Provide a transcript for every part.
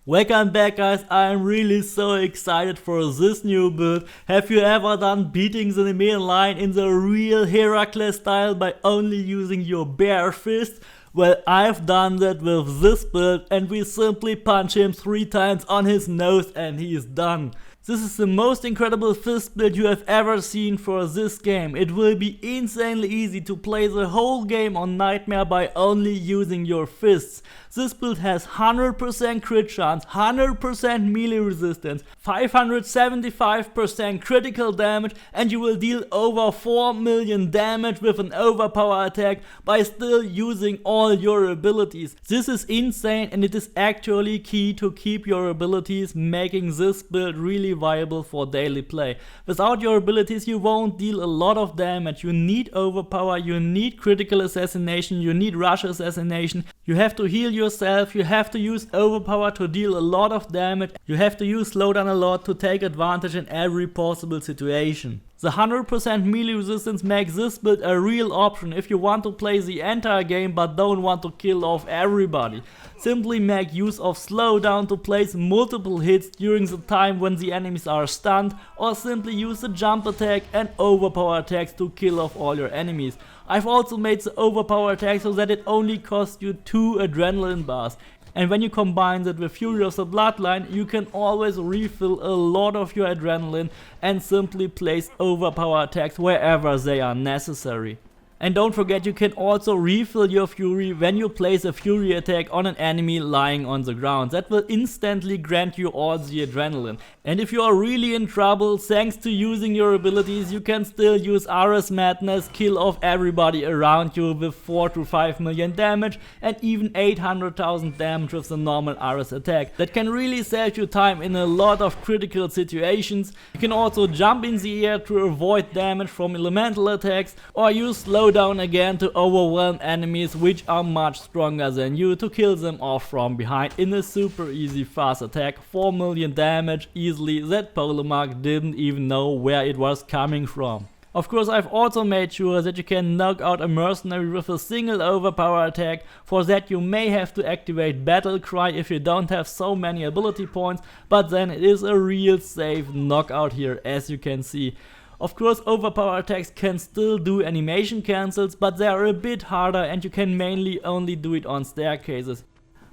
Welcome back guys, I'm really so excited for this new build. Have you ever done beating the enemy line in the real Heracles style by only using your bare fist? Well, I've done that with this build and we simply punch him 3 times on his nose and he is done. This is the most incredible fist build you have ever seen for this game. It will be insanely easy to play the whole game on Nightmare by only using your fists. This build has 100% crit chance, 100% melee resistance, 575% critical damage, and you will deal over 4 million damage with an overpower attack by still using all your abilities. This is insane and it is actually key to keep your abilities, making this build really viable for daily play. Without your abilities you won't deal a lot of damage. You need overpower, you need critical assassination, you need rush assassination, you have to heal yourself, you have to use overpower to deal a lot of damage, you have to use slowdown a lot to take advantage in every possible situation. The 100% melee resistance makes this build a real option if you want to play the entire game but don't want to kill off everybody. Simply make use of slowdown to place multiple hits during the time when the enemies are stunned, or simply use the jump attack and overpower attacks to kill off all your enemies. I've also made the overpower attack so that it only costs you 2 adrenaline bars. And when you combine that with Fury of the Bloodline, you can always refill a lot of your adrenaline and simply place overpower attacks wherever they are necessary. And don't forget, you can also refill your Fury when you place a Fury attack on an enemy lying on the ground. That will instantly grant you all the adrenaline. And if you are really in trouble, thanks to using your abilities, you can still use Ares Madness, kill off everybody around you with 4 to 5 million damage and even 800,000 damage with the normal Ares attack. That can really save you time in a lot of critical situations. You can also jump in the air to avoid damage from elemental attacks, or use slowdown again to overwhelm enemies which are much stronger than you to kill them off from behind in a super easy fast attack. 4 million damage easily that Polemark didn't even know where it was coming from. Of course, I've also made sure that you can knock out a mercenary with a single overpower attack. For that you may have to activate Battle Cry if you don't have so many ability points, but then it is a real safe knockout here, as you can see. Of course, overpower attacks can still do animation cancels, but they are a bit harder and you can mainly only do it on staircases.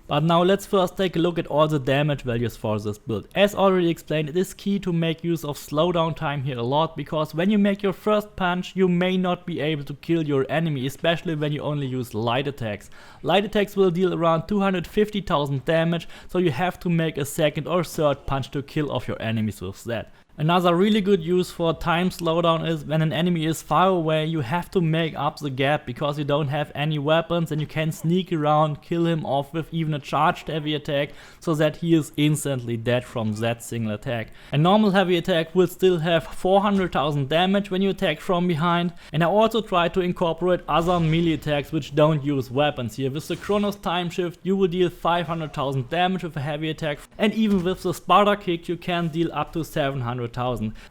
But now let's first take a look at all the damage values for this build. As already explained, it is key to make use of slowdown time here a lot, because when you make your first punch you may not be able to kill your enemy, especially when you only use light attacks. Light attacks will deal around 250,000 damage, so you have to make a second or third punch to kill off your enemies with that. Another really good use for time slowdown is when an enemy is far away, you have to make up the gap because you don't have any weapons and you can sneak around, kill him off with even a charged heavy attack so that he is instantly dead from that single attack. A normal heavy attack will still have 400,000 damage when you attack from behind, and I also try to incorporate other melee attacks which don't use weapons here. With the Chronos time shift you will deal 500,000 damage with a heavy attack, and even with the Sparta kick you can deal up to 700,000.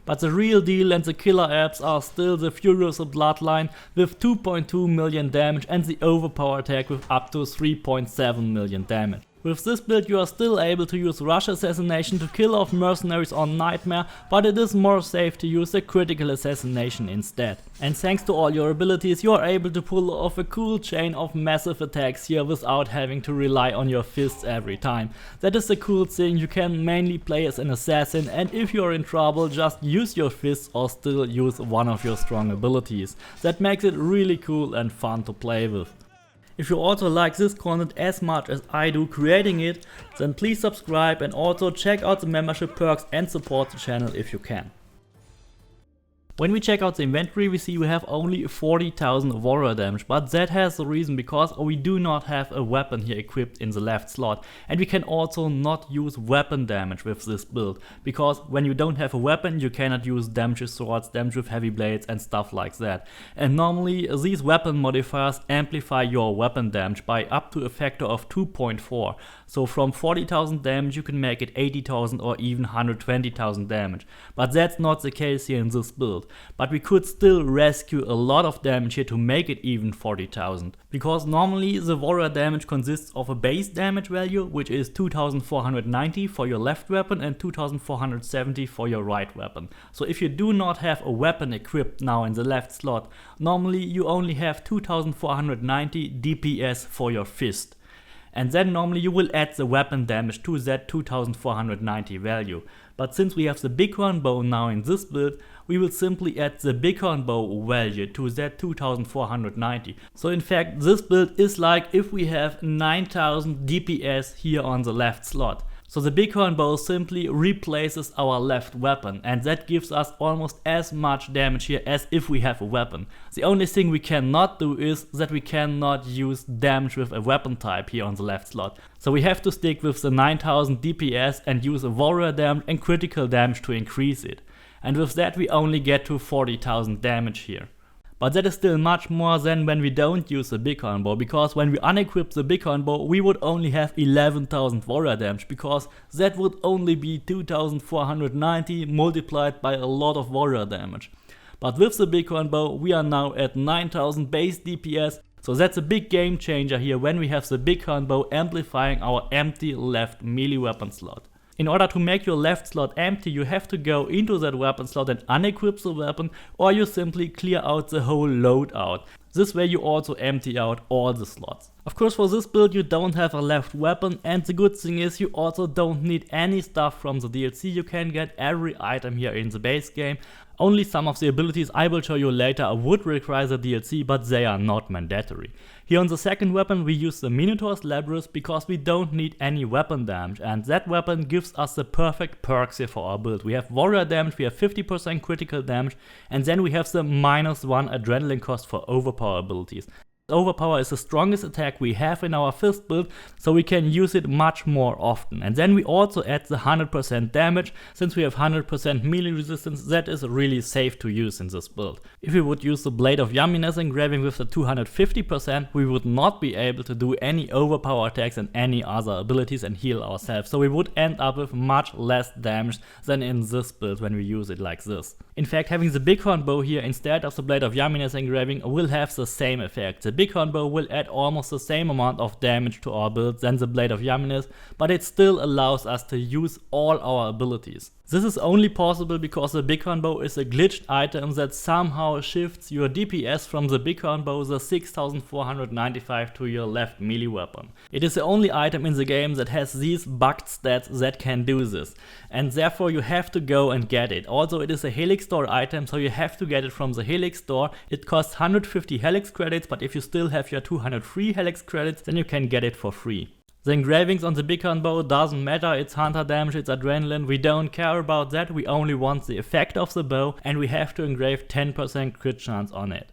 But the real deal and the killer apps are still the Fury of the Bloodline with 2.2 million damage and the overpower attack with up to 3.7 million damage. With this build you are still able to use rush assassination to kill off mercenaries on Nightmare, but it is more safe to use the critical assassination instead. And thanks to all your abilities you are able to pull off a cool chain of massive attacks here without having to rely on your fists every time. That is the cool thing, you can mainly play as an assassin, and if you are in trouble just use your fists or still use one of your strong abilities. That makes it really cool and fun to play with. If you also like this content as much as I do creating it, then please subscribe and also check out the membership perks and support the channel if you can. When we check out the inventory we see we have only 40,000 warrior damage, but that has a reason, because we do not have a weapon here equipped in the left slot, and we can also not use weapon damage with this build, because when you don't have a weapon you cannot use damage with swords, damage with heavy blades and stuff like that. And normally these weapon modifiers amplify your weapon damage by up to a factor of 2.4. So from 40,000 damage you can make it 80,000 or even 120,000 damage. But that's not the case here in this build. build, but we could still rescue a lot of damage here to make it even 40,000. Because normally the warrior damage consists of a base damage value, which is 2490 for your left weapon and 2470 for your right weapon. So if you do not have a weapon equipped now in the left slot, normally you only have 2490 DPS for your fist. And then normally you will add the weapon damage to that 2490 value. But since we have the bighorn bow now in this build, we will simply add the bighorn bow value to that 2490. So in fact this build is like if we have 9000 DPS here on the left slot. So the bighorn bow simply replaces our left weapon, and that gives us almost as much damage here as if we have a weapon. The only thing we cannot do is that we cannot use damage with a weapon type here on the left slot. So we have to stick with the 9000 DPS and use a warrior damage and critical damage to increase it. And with that we only get to 40,000 damage here. But that is still much more than when we don't use the bighorn bow, because when we unequip the bighorn bow we would only have 11,000 warrior damage, because that would only be 2490 multiplied by a lot of warrior damage. But with the bighorn bow we are now at 9000 base DPS, so that's a big game changer here when we have the bighorn bow amplifying our empty left melee weapon slot. In order to make your left slot empty, you have to go into that weapon slot and unequip the weapon, or you simply clear out the whole loadout. This way you also empty out all the slots. Of course for this build you don't have a left weapon, and the good thing is you also don't need any stuff from the DLC. You can get every item here in the base game. Only some of the abilities I will show you later would require the DLC, but they are not mandatory. Here on the second weapon we use the Minotaur's Labrys because we don't need any weapon damage, and that weapon gives us the perfect perks here for our build. We have warrior damage, we have 50% critical damage, and then we have the -1 adrenaline cost for overpower abilities. Overpower is the strongest attack we have in our fist build, so we can use it much more often. And then we also add the 100% damage. Since we have 100% melee resistance, that is really safe to use in this build. If we would use the Blade of Yumminess engraving with the 250%, we would not be able to do any overpower attacks and any other abilities and heal ourselves. So we would end up with much less damage than in this build when we use it like this. In fact, having the bighorn bow here instead of the Blade of Yumminess engraving will have the same effect. The bighorn bow will add almost the same amount of damage to our build than the Blade of Yumminess, but it still allows us to use all our abilities. This is only possible because the bighorn bow is a glitched item that somehow shifts your DPS from the bighorn bow, the 6495, to your left melee weapon. It is the only item in the game that has these bugged stats that can do this, and therefore you have to go and get it. Also it is a Helix store item, so you have to get it from the Helix store. It costs 150 Helix credits, but if you still have your 200 free Helix credits, then you can get it for free. The engravings on the bighorn bow doesn't matter, it's hunter damage, it's adrenaline, we don't care about that, we only want the effect of the bow, and we have to engrave 10% crit chance on it.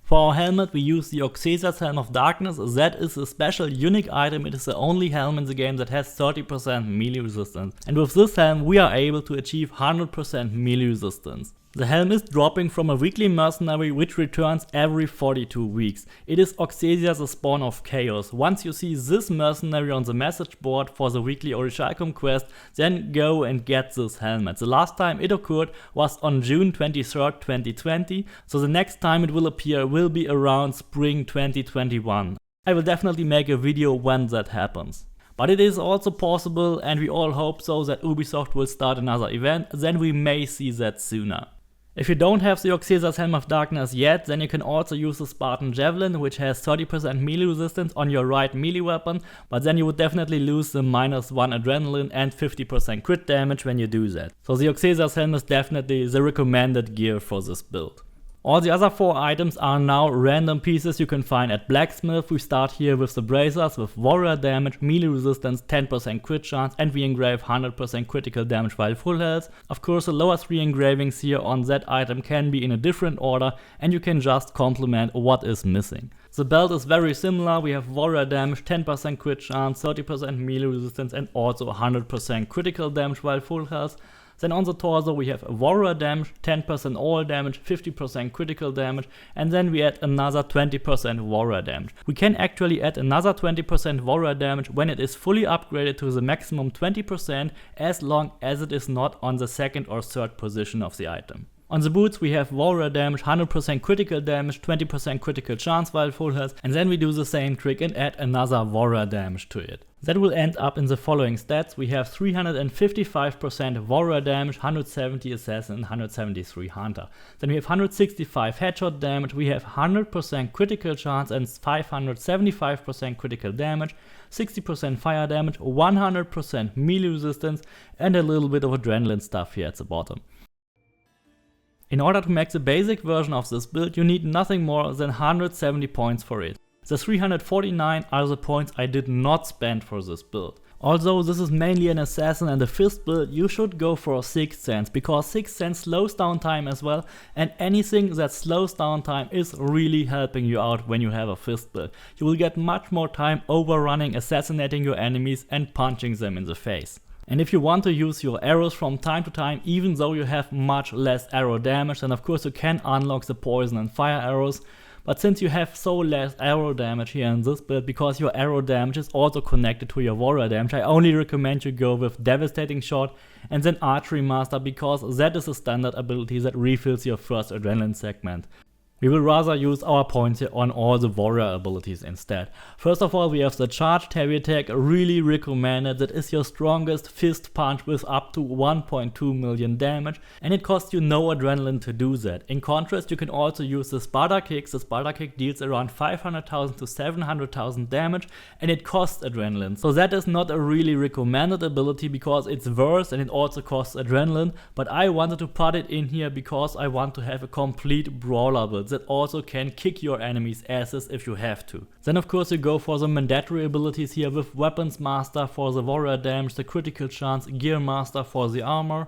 For our helmet we use the Oxesia's Helm of Darkness. That is a special unique item, it is the only helm in the game that has 30% melee resistance. And with this helm we are able to achieve 100% melee resistance. The helm is dropping from a weekly mercenary which returns every 42 weeks. It is Oxesia, the spawn of chaos. Once you see this mercenary on the message board for the weekly Orichalcum quest, then go and get this helmet. The last time it occurred was on June 23rd, 2020, so the next time it will appear will be around spring 2021. I will definitely make a video when that happens. But it is also possible, and we all hope so, that Ubisoft will start another event, then we may see that sooner. If you don't have the Oxesia's Helm of Darkness yet, then you can also use the Spartan Javelin, which has 30% melee resistance on your right melee weapon, but then you would definitely lose the -1 adrenaline and 50% crit damage when you do that. So the Oxesia's Helm is definitely the recommended gear for this build. All the other 4 items are now random pieces you can find at Blacksmith. We start here with the bracers with warrior damage, melee resistance, 10% crit chance, and we engrave 100% critical damage while full health. Of course the lower 3 engravings here on that item can be in a different order, and you can just complement what is missing. The belt is very similar, we have warrior damage, 10% crit chance, 30% melee resistance, and also 100% critical damage while full health. Then on the torso we have warrior damage, 10% all damage, 50% critical damage, and then we add another 20% warrior damage. We can actually add another 20% warrior damage when it is fully upgraded to the maximum 20%, as long as it is not on the 2nd or 3rd position of the item. On the boots we have warrior damage, 100% critical damage, 20% critical chance while full health, and then we do the same trick and add another warrior damage to it. That will end up in the following stats. We have 355% warrior damage, 170 assassin and 173 hunter. Then we have 165 headshot damage, we have 100% critical chance and 575% critical damage, 60% fire damage, 100% melee resistance, and a little bit of adrenaline stuff here at the bottom. In order to make the basic version of this build, you need nothing more than 170 points for it. The 349 are the points I did not spend for this build. Although this is mainly an assassin and a fist build, you should go for 6th sense, because 6th sense slows down time as well, and anything that slows down time is really helping you out when you have a fist build. You will get much more time overrunning, assassinating your enemies and punching them in the face. And if you want to use your arrows from time to time, even though you have much less arrow damage, then of course you can unlock the poison and fire arrows. But since you have so less arrow damage here in this build, because your arrow damage is also connected to your warrior damage, I only recommend you go with Devastating Shot and then Archery Master, because that is a standard ability that refills your first adrenaline segment. We will rather use our points here on all the warrior abilities instead. First of all, we have the charged heavy attack, really recommended. That is your strongest fist punch with up to 1.2 million damage, and it costs you no adrenaline to do that. In contrast, you can also use the Sparta Kick. The Sparta Kick deals around 500,000 to 700,000 damage, and it costs adrenaline. So that is not a really recommended ability because it's worse and it also costs adrenaline, but I wanted to put it in here because I want to have a complete brawler build that also can kick your enemies' asses if you have to. Then of course you go for the mandatory abilities here with Weapons Master for the warrior damage, the critical chance, Gear Master for the armor.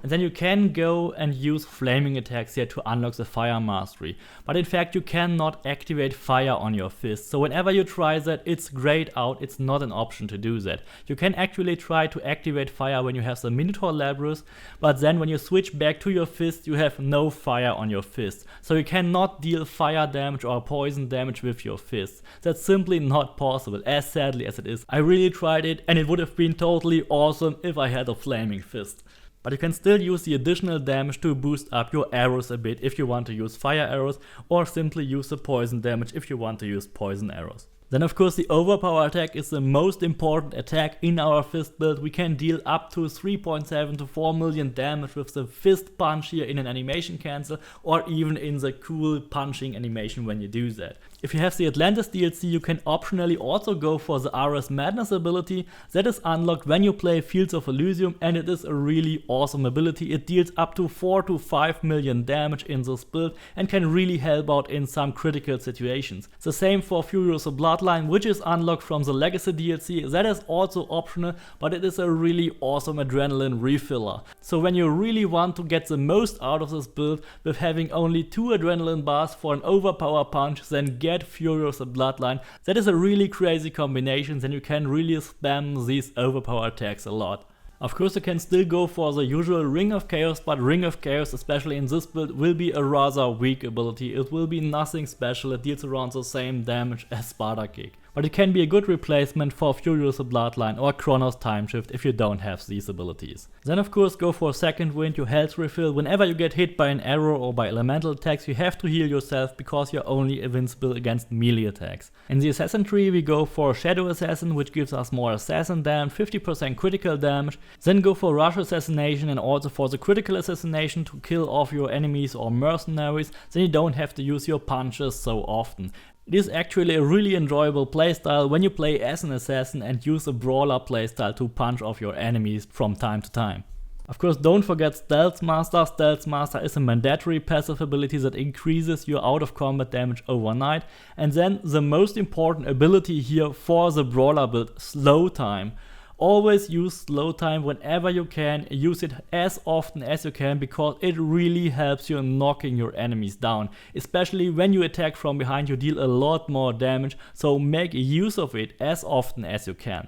And then you can go and use flaming attacks here to unlock the fire mastery. But in fact you cannot activate fire on your fist. So whenever you try that, it's grayed out, it's not an option to do that. You can actually try to activate fire when you have the Minotaur Labrys, but then when you switch back to your fist you have no fire on your fist. So you cannot deal fire damage or poison damage with your fists. That's simply not possible, as sadly as it is. I really tried it and it would have been totally awesome if I had a flaming fist. But you can still use the additional damage to boost up your arrows a bit if you want to use fire arrows, or simply use the poison damage if you want to use poison arrows. Then of course the overpower attack is the most important attack in our fist build. We can deal up to 3.7 to 4 million damage with the fist punch here in an animation cancel, or even in the cool punching animation when you do that. If you have the Atlantis DLC, you can optionally also go for the RS Madness ability. That is unlocked when you play Fields of Elysium, and it is a really awesome ability. It deals up to 4 to 5 million damage in this build and can really help out in some critical situations. The same for Furious of Bloodline, which is unlocked from the Legacy DLC. That is also optional, but it is a really awesome adrenaline refiller. So when you really want to get the most out of this build with having only 2 adrenaline bars for an overpower punch, then get Furious of Bloodline. That is a really crazy combination, then you can really spam these overpower attacks a lot. Of course you can still go for the usual Ring of Chaos, but Ring of Chaos, especially in this build, will be a rather weak ability. It will be nothing special, it deals around the same damage as Sparta Kick. But it can be a good replacement for Furious of Bloodline or Chronos Timeshift if you don't have these abilities. Then of course go for Second Wind, your health refill. Whenever you get hit by an arrow or by elemental attacks, you have to heal yourself because you're only invincible against melee attacks. In the Assassin tree we go for Shadow Assassin, which gives us more assassin damage, 50% critical damage. Then go for Rush Assassination and also for the critical assassination to kill off your enemies or mercenaries, then you don't have to use your punches so often. It is actually a really enjoyable playstyle when you play as an assassin and use a brawler playstyle to punch off your enemies from time to time. Of course, don't forget Stealth Master. Stealth Master is a mandatory passive ability that increases your out of combat damage overnight. And then the most important ability here for the brawler build, Slow Time. Always use slow time whenever you can, use it as often as you can because it really helps you in knocking your enemies down. Especially when you attack from behind, you deal a lot more damage, so make use of it as often as you can.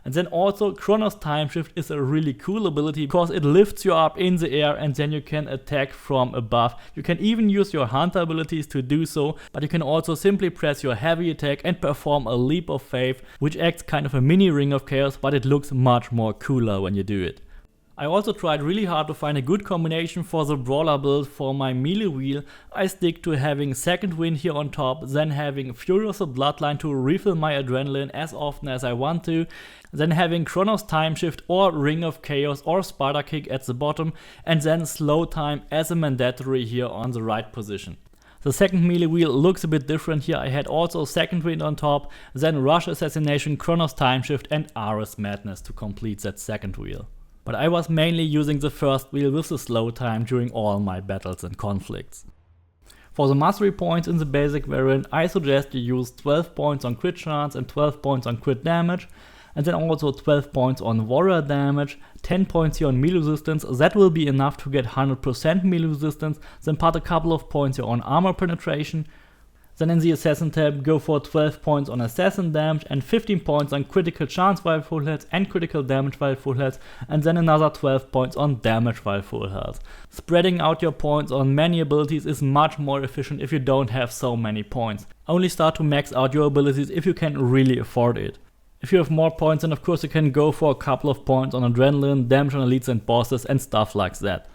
And then also Chronos Timeshift is a really cool ability because it lifts you up in the air and then you can attack from above. You can even use your hunter abilities to do so, but you can also simply press your heavy attack and perform a leap of faith, which acts kind of a mini Ring of Chaos, but it looks much more cooler when you do it. I also tried really hard to find a good combination for the brawler build for my melee wheel. I stick to having second wind here on top, then having Fury of the Bloodline to refill my adrenaline as often as I want to, then having Chronos Time Shift or Ring of Chaos or Spider Kick at the bottom, and then Slow Time as a mandatory here on the right position. The second melee wheel looks a bit different here. I had also second wind on top, then Rush Assassination, Chronos Time Shift and Ares Madness to complete that second wheel. But I was mainly using the first wheel with the slow time during all my battles and conflicts. For the mastery points in the basic variant, I suggest you use 12 points on crit chance and 12 points on crit damage, and then also 12 points on warrior damage, 10 points here on melee resistance. That will be enough to get 100% melee resistance, then put a couple of points here on armor penetration. Then in the Assassin tab, go for 12 points on Assassin damage and 15 points on critical chance while full health and critical damage while full health, and then another 12 points on damage while full health. Spreading out your points on many abilities is much more efficient if you don't have so many points. Only start to max out your abilities if you can really afford it. If you have more points, then of course you can go for a couple of points on adrenaline, damage on elites and bosses and stuff like that.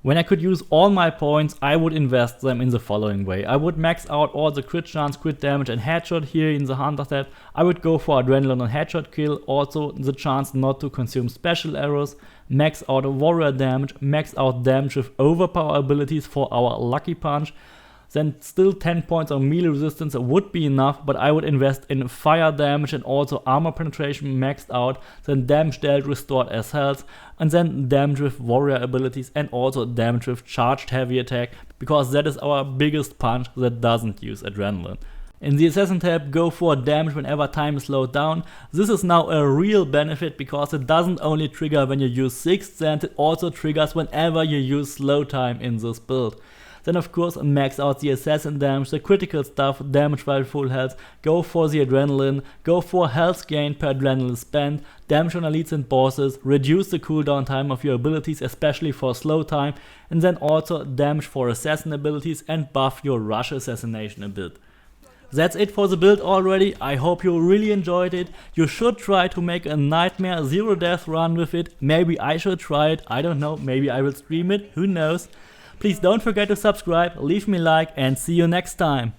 When I could use all my points, I would invest them in the following way. I would max out all the crit chance, crit damage and headshot here in the Hunter tab. I would go for adrenaline on headshot kill, also the chance not to consume special arrows, max out warrior damage, max out damage with overpower abilities for our lucky punch. Then still 10 points on melee resistance would be enough, but I would invest in fire damage and also armor penetration maxed out, then damage dealt restored as health, and then damage with warrior abilities and also damage with charged heavy attack, because that is our biggest punch that doesn't use adrenaline. In the Assassin tab, go for damage whenever time is slowed down. This is now a real benefit because it doesn't only trigger when you use 6th Sense, it also triggers whenever you use slow time in this build. Then of course max out the assassin damage, the critical stuff, damage while full health, go for the adrenaline, go for health gain per adrenaline spent, damage on elites and bosses, reduce the cooldown time of your abilities especially for slow time, and then also damage for assassin abilities and buff your rush assassination a bit. That's it for the build already. I hope you really enjoyed it. You should try to make a Nightmare Zero Death run with it. Maybe I should try it, I don't know, maybe I will stream it, who knows. Please don't forget to subscribe, leave me a like and see you next time.